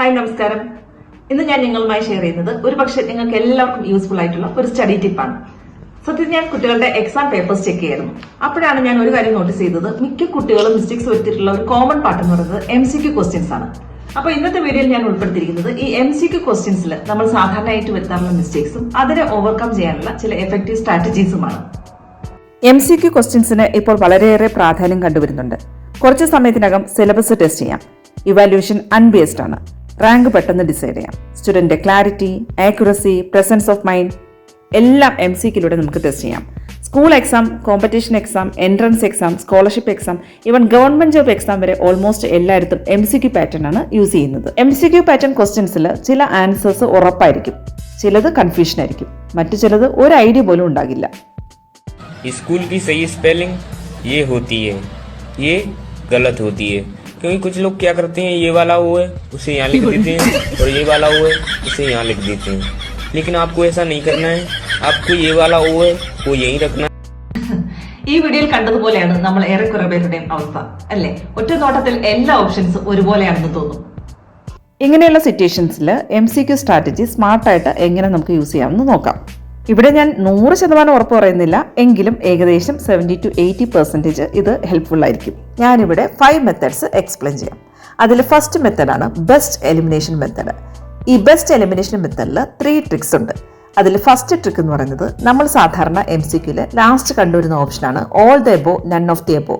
Hi നമസ്കാരം. ഇന്ന് ഞാൻ നിങ്ങളുമായി ഷെയർ ചെയ്യുന്നത് ഒരു പക്ഷേ നിങ്ങൾക്ക് എല്ലാവർക്കും യൂസ്ഫുൾ ആയിട്ടുള്ള ഒരു സ്റ്റഡി ടിപ്പാണ്. സത്യത്തിൽ ഞാൻ കുട്ടികളുടെ എക്സാം പേപ്പേഴ്സ് ചെക്ക് ചെയ്യായിരുന്നു. അപ്പോഴാണ് ഞാൻ ഒരു കാര്യം നോട്ടീസ് ചെയ്തത്, മിക്ക കുട്ടികളും മിസ്റ്റേക്സ് വരുത്തിയിട്ടുള്ള ഒരു കോമൺ പാർട്ട് എന്ന് പറയുന്നത് MCQ ക്വസ്റ്റ്യൻസ് ആണ്. അപ്പോൾ ഇന്നത്തെ വീഡിയോയിൽ ഞാൻ ഉൾപ്പെടുത്തിയിരിക്കുന്നത് ഈ MCQ ക്വസ്റ്റ്യൻസിൽ നമ്മൾ സാധാരണയായിട്ട് വരുത്താറുള്ള മിസ്റ്റേക്സും അതിനെ ഓവർകം ചെയ്യാനുള്ള ചില എഫക്റ്റീവ് സ്ട്രാറ്റജീസുമാണ്. MCQ ക്വസ്റ്റ്യൻസിന് ഇപ്പോൾ വളരെയേറെ പ്രാധാന്യം കണ്ടുവരുന്നുണ്ട്. കുറച്ച് സമയത്തിനകം സിലബസ് ടെസ്റ്റ് ചെയ്യാം. ഇവാലുവേഷൻ അൺബേസ്ഡ് ആണ്. റാങ്ക് പെട്ടെന്ന് ഡിസൈഡ് ചെയ്യാം. Student clarity, accuracy, presence of mind എല്ലാം MCQയിലൂടെ നമുക്ക് ടെസ്റ്റ് ചെയ്യാം. School exam, competition exam, entrance exam, scholarship exam, even government job exam വരെ ഓൾമോസ്റ്റ് എല്ലായിടത്തും MCQ പാറ്റേൺ ആണ് യൂസ് ചെയ്യുന്നത്. MCQ പാറ്റേൺ ക്വസ്റ്റ്യൻസിൽ ചില ആൻസേഴ്സ് ഉറപ്പായിരിക്കും, ചിലത് കൺഫ്യൂഷൻ ആയിരിക്കും, മറ്റു ചിലത് ഒരു ഐഡിയ പോലും ഉണ്ടാകില്ല. स्कूल की सही स्पेलिंग ये होती है, ये गलत होती है, क्योंकि कुछ लोग क्या करते हैं, ये वाला वो है उसे यहाँ लिख देते हैं और ये वाला वो है उसे यहाँ लिख देते हैं. लेकिन आपको ऐसा नहीं करना है. आपको ये वाला वो है वो यहीं रखना है. ഈ വീഡിയോയിൽ കണ്ടതുപോലെയാണ് നമ്മൾ ഏറെക്കുറെ പേരുടെയും അവസ്ഥ, അല്ലേ? ഒറ്റ നോട്ടത്തിൽ എല്ലാ ഓപ്ഷൻസും ഒരുപോലെയാണെന്ന് തോന്നും. ഇങ്ങനെയുള്ള സിറ്റുവേഷൻസിൽ MCQ സ്ട്രാറ്റജി സ്മാർട്ടായിട്ട് എങ്ങനെ നമുക്ക് യൂസ് ചെയ്യാമെന്ന് നോക്കാം. ഇവിടെ ഞാൻ 100% ഉറപ്പ് പറയുന്നില്ല, എങ്കിലും ഏകദേശം 70-80% ഇത് ഹെൽപ്ഫുൾ ആയിരിക്കും. ഞാനിവിടെ 5 മെത്തേഡ്സ് എക്സ്പ്ലെയിൻ ചെയ്യാം. അതിൽ ഫസ്റ്റ് മെത്തേഡാണ് ബെസ്റ്റ് എലിമിനേഷൻ മെത്തേഡ്. ഈ ബെസ്റ്റ് എലിമിനേഷൻ മെത്തേഡിൽ 3 ട്രിക്സ് ഉണ്ട്. അതിൽ ഫസ്റ്റ് ട്രിക്ക് എന്ന് പറയുന്നത് നമ്മൾ സാധാരണ MCQയിൽ ലാസ്റ്റ് കണ്ടുവരുന്ന ഓപ്ഷനാണ് all the above none of the above.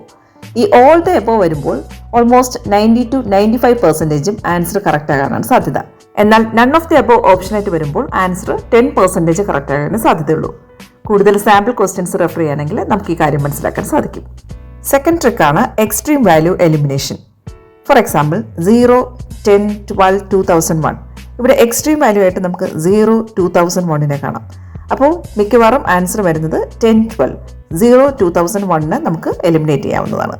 ഈ ഓൾ ദ എബോ വരുമ്പോൾ ഓൾമോസ്റ്റ് 90-95% ആൻസർ കറക്റ്റ് ആകാനാണ് സാധ്യത. എന്നാൽ നൺ ഓഫ് ദി എബോ ഓപ്ഷനായിട്ട് വരുമ്പോൾ ആൻസർ 10% കറക്റ്റ് ആകാനേ സാധ്യതയുള്ളൂ. കൂടുതൽ സാമ്പിൾ ക്വസ്റ്റ്യൻസ് റെഫർ ചെയ്യുകയാണെങ്കിൽ നമുക്ക് ഈ കാര്യം മനസ്സിലാക്കാൻ സാധിക്കും. സെക്കൻഡ് ട്രിക്കാണ് extreme value elimination. For example 0, 10, 12, 2001. ഇവിടെ എക്സ്ട്രീം വാല്യൂ ആയിട്ട് നമുക്ക് 0, 2001 കാണാം. അപ്പോൾ മിക്കവാറും ആൻസർ വരുന്നത് 10, 12. 0, 2001 നമുക്ക് എലിമിനേറ്റ് ചെയ്യാവുന്നതാണ്.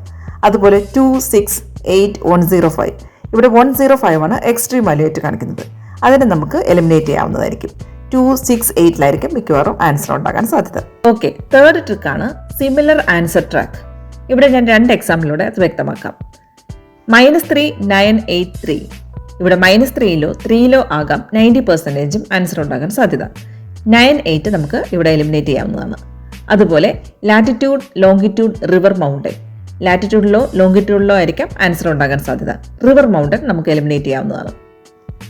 അതുപോലെ 2, 6, 8, 105. ഇവിടെ 105 ആണ് എക്സ്ട്രീം വാല്യൂ ആയിട്ട് കാണിക്കുന്നത്. അതിനെ നമുക്ക് എലിമിനേറ്റ് ചെയ്യാവുന്നതായിരിക്കും. 2, 6, 8 മിക്കവാറും ആൻസർ ഉണ്ടാകാൻ സാധ്യത. ഓക്കെ, തേർഡ് ട്രിക്കാണ് സിമിലർ ആൻസർ ട്രാക്ക്. ഇവിടെ ഞാൻ 2 എക്സാമ്പിളിലൂടെ അത് വ്യക്തമാക്കാം. -3, 9, 8, 3. ഇവിടെ -3 3 ആകാം 90% ആൻസർ ഉണ്ടാകാൻ സാധ്യത. 9, 8 നമുക്ക് ഇവിടെ എലിമിനേറ്റ് ചെയ്യാവുന്നതാണ്. അതുപോലെ ലാറ്റിറ്റ്യൂഡ്, ലോങ്കിറ്റ്യൂഡ്, റിവർ മൗണ്ടൻ. ലാറ്റിറ്റ്യൂഡിലോ ലോങ്കിറ്റ്യൂഡിലോ ആയിരിക്കാം ആൻസർ ഉണ്ടാകാൻ സാധ്യത. റിവർ മൗണ്ടൻ നമുക്ക് എലിമിനേറ്റ് ചെയ്യാവുന്നതാണ്.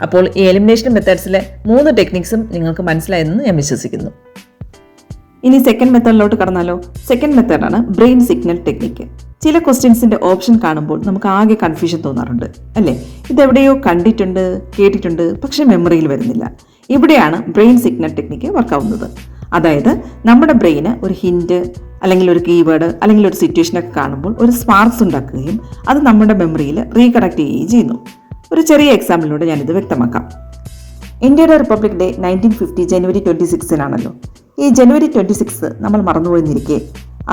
അപ്പോൾ ഈ എലിമിനേഷൻ മെത്തേഡ്സിലെ 3 ടെക്നിക്സും നിങ്ങൾക്ക് മനസ്സിലായെന്ന് ഞാൻ വിശ്വസിക്കുന്നു. ഇനി സെക്കൻഡ് മെത്തേഡിലോട്ട് കടന്നാലോ. സെക്കൻഡ് മെത്തേഡാണ് ബ്രെയിൻ സിഗ്നൽ ടെക്നിക്ക്. ചില ക്വസ്റ്റ്യൻസിന്റെ ഓപ്ഷൻ കാണുമ്പോൾ നമുക്ക് ആകെ കൺഫ്യൂഷൻ തോന്നാറുണ്ട്, അല്ലേ? ഇതെവിടെയോ കണ്ടിട്ടുണ്ട്, കേട്ടിട്ടുണ്ട്, പക്ഷെ മെമ്മറിയിൽ വരുന്നില്ല. ഇവിടെയാണ് ബ്രെയിൻ സിഗ്നൽ ടെക്നിക്ക് വർക്കാവുന്നത്. അതായത് നമ്മുടെ ബ്രെയിന് ഒരു ഹിന്റ് അല്ലെങ്കിൽ ഒരു കീവേഡ് അല്ലെങ്കിൽ ഒരു സിറ്റുവേഷനൊക്കെ കാണുമ്പോൾ ഒരു സ്പാർക്സ് ഉണ്ടാക്കുകയും അത് നമ്മുടെ മെമ്മറിയിൽ റീകണക്ട് ചെയ്യുകയും ചെയ്യുന്നു. ഒരു ചെറിയ എക്സാമ്പിളിലൂടെ ഞാനിത് വ്യക്തമാക്കാം. ഇന്ത്യയുടെ റിപ്പബ്ലിക് ഡേ 1950 ജനുവരി 26 ഈ ജനുവരി 26 നമ്മൾ മറന്നുപോയിരിക്കെ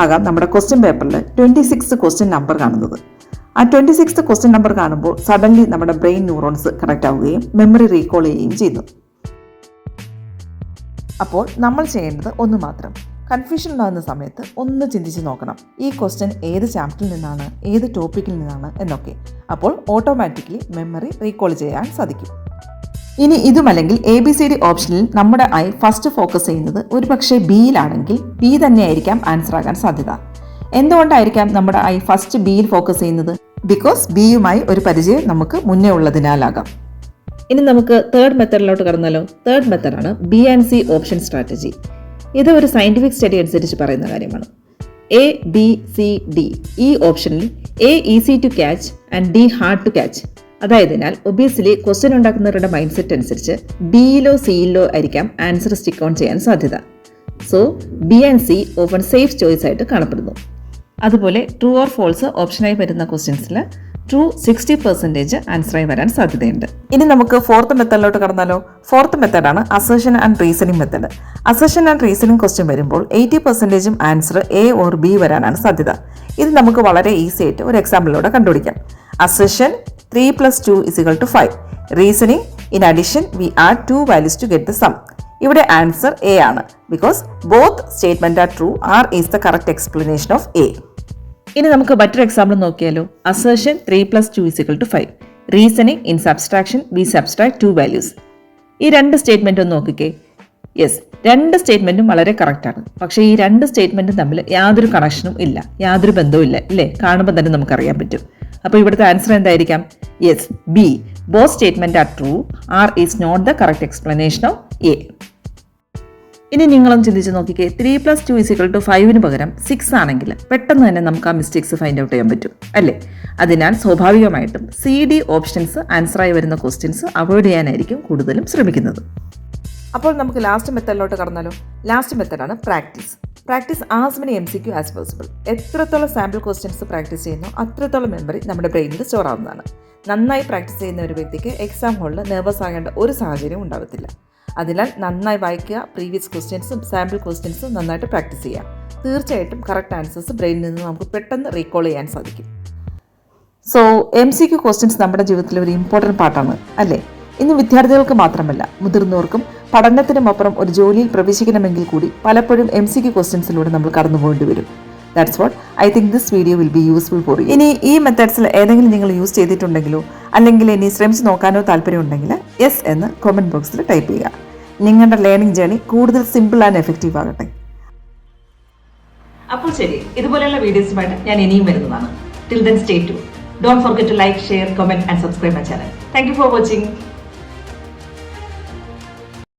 ആകാം നമ്മുടെ ക്വസ്റ്റ്യൻ പേപ്പറിൽ 26 ക്വസ്റ്റ്യൻ നമ്പർ കാണുന്നത്. ആ 26 ക്വസ്റ്റ്യൻ നമ്പർ കാണുമ്പോൾ സഡൻലി നമ്മുടെ ബ്രെയിൻ ന്യൂറോൺസ് കണക്ട് ആവുകയും മെമ്മറി റീകോൾ ചെയ്യുകയും ചെയ്യുന്നു. അപ്പോൾ നമ്മൾ ചെയ്യേണ്ടത് ഒന്ന് മാത്രം, കൺഫ്യൂഷൻ ഉണ്ടാകുന്ന സമയത്ത് ഒന്ന് ചിന്തിച്ച് നോക്കണം, ഈ ക്വസ്റ്റ്യൻ ഏത് ചാപ്റ്ററിൽ നിന്നാണ്, ഏത് ടോപ്പിക്കിൽ നിന്നാണ് എന്നൊക്കെ. അപ്പോൾ ഓട്ടോമാറ്റിക്കലി മെമ്മറി റീകോൾ ചെയ്യാൻ സാധിക്കും. ഇനി ഇതുമല്ലെങ്കിൽ ABCD ഓപ്ഷനിൽ നമ്മുടെ ഐ ഫസ്റ്റ് ഫോക്കസ് ചെയ്യുന്നത് ഒരു പക്ഷേ ബിയിലാണെങ്കിൽ ബി തന്നെയായിരിക്കാം ആൻസർ ആകാൻ സാധ്യത. എന്തുകൊണ്ടായിരിക്കാം നമ്മുടെ ഐ ഫസ്റ്റ് ബിയിൽ ഫോക്കസ് ചെയ്യുന്നത്? ബിക്കോസ് ബിയുമായി ഒരു പരിചയം നമുക്ക് മുന്നേ ഉള്ളതിനാലാകാം. ഇനി നമുക്ക് തേർഡ് മെത്തേഡിലോട്ട് കടന്നാലോ. തേർഡ് മെത്തേഡാണ് B&C ഓപ്ഷൻ സ്ട്രാറ്റജി. ഇത് ഒരു സയന്റിഫിക് സ്റ്റഡി അനുസരിച്ച് പറയുന്ന കാര്യമാണ്. A, B, C, D ഈ ഓപ്ഷനിൽ A easy to catch and D hard to catch. അതായതിനാൽ ഒബിയസ്ലി ക്വസ്റ്റ്യൻ ഉണ്ടാക്കുന്നവരുടെ മൈൻഡ് സെറ്റ് അനുസരിച്ച് ബിയിലോ സിയിലോ ആയിരിക്കാം ആൻസർ സ്റ്റിക്ക് ഓൺ ചെയ്യാൻ സാധ്യത. So B&C open safe choice ആയിട്ട് കാണപ്പെടുന്നു. അതുപോലെ ട്രൂ ഓർ ഫോൾസ് ഓപ്ഷനായി വരുന്ന ക്വസ്റ്റ്യൻസിൽ ട്രൂ 60% ആൻസറായി വരാൻ സാധ്യതയുണ്ട്. ഇനി നമുക്ക് ഫോർത്ത് മെത്തേഡിലോട്ട് കടന്നാലോ. ഫോർത്ത് മെത്തേഡാണ് assertion and reasoning method. Assertion and reasoning question വരുമ്പോൾ 80% ആൻസർ A ഓർ B വരാനാണ് സാധ്യത. ഇത് നമുക്ക് വളരെ ഈസി ആയിട്ട് ഒരു എക്സാമ്പിളിലൂടെ കണ്ടുപിടിക്കാം. Assertion 3 + 2 = 5. Reasoning in addition we add 2 values to get the sum. ഇവിടെ ആൻസർ A ആണ്. Because both statement are true, R is the correct explanation of A. ഇനി നമുക്ക് മറ്റൊരു എക്സാമ്പിൾ നോക്കിയാലോ. Assertion 3 + 2 = 5. Reasoning in subtraction we subtract 2 values. ഈ 2 statement ഒന്ന് നോക്കിക്കേ. Yes, 2 സ്റ്റേറ്റ്മെന്റും വളരെ കറക്റ്റാണ്. പക്ഷേ ഈ 2 സ്റ്റേറ്റ്മെന്റും തമ്മിൽ യാതൊരു കണക്ഷനും ഇല്ല, യാതൊരു ബന്ധവും ഇല്ല അല്ലേ? കാണുമ്പോൾ തന്നെ നമുക്കറിയാൻ പറ്റും. അപ്പോൾ ഇവിടുത്തെ ആൻസർ എന്തായിരിക്കാം? Yes, B. Both statement are true, R is not the correct explanation of A. ഇനി നിങ്ങളും ചിന്തിച്ച് നോക്കിക്കേ, 3 + 2 = 5 പകരം 6 ആണെങ്കിൽ പെട്ടെന്ന് തന്നെ നമുക്ക് ആ മിസ്റ്റേക്സ് ഫൈൻഡ് ഔട്ട് ചെയ്യാൻ പറ്റും അല്ലേ? അതിനാൽ സ്വാഭാവികമായിട്ടും CD ഓപ്ഷൻസ് ആൻസറായി വരുന്ന ക്വസ്റ്റ്യൻസ് അവോയ്ഡ് ചെയ്യാനായിരിക്കും കൂടുതലും ശ്രമിക്കുന്നത്. അപ്പോൾ നമുക്ക് ലാസ്റ്റ് മെത്തേഡിലോട്ട് കടന്നാലോ? ലാസ്റ്റ് മെത്തേഡാണ് practice. Practice as many MCQ as possible. എത്രത്തോളം സാമ്പിൾ ക്വസ്റ്റ്യൻസ് പ്രാക്ടീസ് ചെയ്യുന്നോ അത്രത്തോളം മെമ്മറി നമ്മുടെ ബ്രെയിനിൽ സ്റ്റോർ ആവുന്നതാണ്. നന്നായി പ്രാക്ടീസ് ചെയ്യുന്ന ഒരു വ്യക്തിക്ക് എക്സാം ഹോളിൽ നെർവസ് ആകേണ്ട ഒരു സാഹചര്യം ഉണ്ടാകത്തില്ല. അതിനാൽ നന്നായി വായിക്കുക, പ്രീവിയസ് ക്വസ്റ്റ്യൻസും സാമ്പിൾ ക്വസ്റ്റ്യൻസും നന്നായിട്ട് പ്രാക്ടീസ് ചെയ്യുക. തീർച്ചയായിട്ടും കറക്റ്റ് ആൻസേഴ്സ് ബ്രെയിനിൽ നിന്ന് നമുക്ക് പെട്ടെന്ന് റീകോൾ ചെയ്യാൻ സാധിക്കും. സോ MCQ ക്വസ്റ്റ്യൻസ് നമ്മുടെ ജീവിതത്തിലെ ഒരു ഇമ്പോർട്ടൻറ്റ് പാർട്ടാണ് അല്ലേ? ഇന്ന് വിദ്യാർത്ഥികൾക്ക് മാത്രമല്ല മുതിർന്നവർക്കും പഠനത്തിനുമപ്പുറം ഒരു ജോലിയിൽ പ്രവേശിക്കണമെങ്കിൽ കൂടി പലപ്പോഴും MCQ ക്വസ്റ്റ്യൻസിലൂടെ നമ്മൾ കടന്നു പോകേണ്ടി വരും. That's what I think this video will be useful for you. ഇനി ഈ മെത്തേഡ്സിൽ ഏതെങ്കിലും നിങ്ങൾ യൂസ് ചെയ്തിട്ടുണ്ടെങ്കിലോ അല്ലെങ്കിൽ ഇനി ശ്രമിച്ച് നോക്കാനോ താല്പര്യമുണ്ടെങ്കിൽ യെസ് എന്ന് കമൻറ്റ് ബോക്സിൽ ടൈപ്പ് ചെയ്യുക. നിങ്ങളുടെ ലേണിംഗ് ജേർണി കൂടുതൽ സിമ്പിൾ ആൻഡ് എഫക്റ്റീവ് ആകട്ടെ. അപ്പോൾ ശരി, ഇതുപോലെയുള്ള വീഡിയോസുമായിട്ട് ഞാൻ ഇനിയും വരുന്നതാണ്. Till then, stay tuned. Don't forget to like, share, comment and subscribe my channel. Thank you for watching.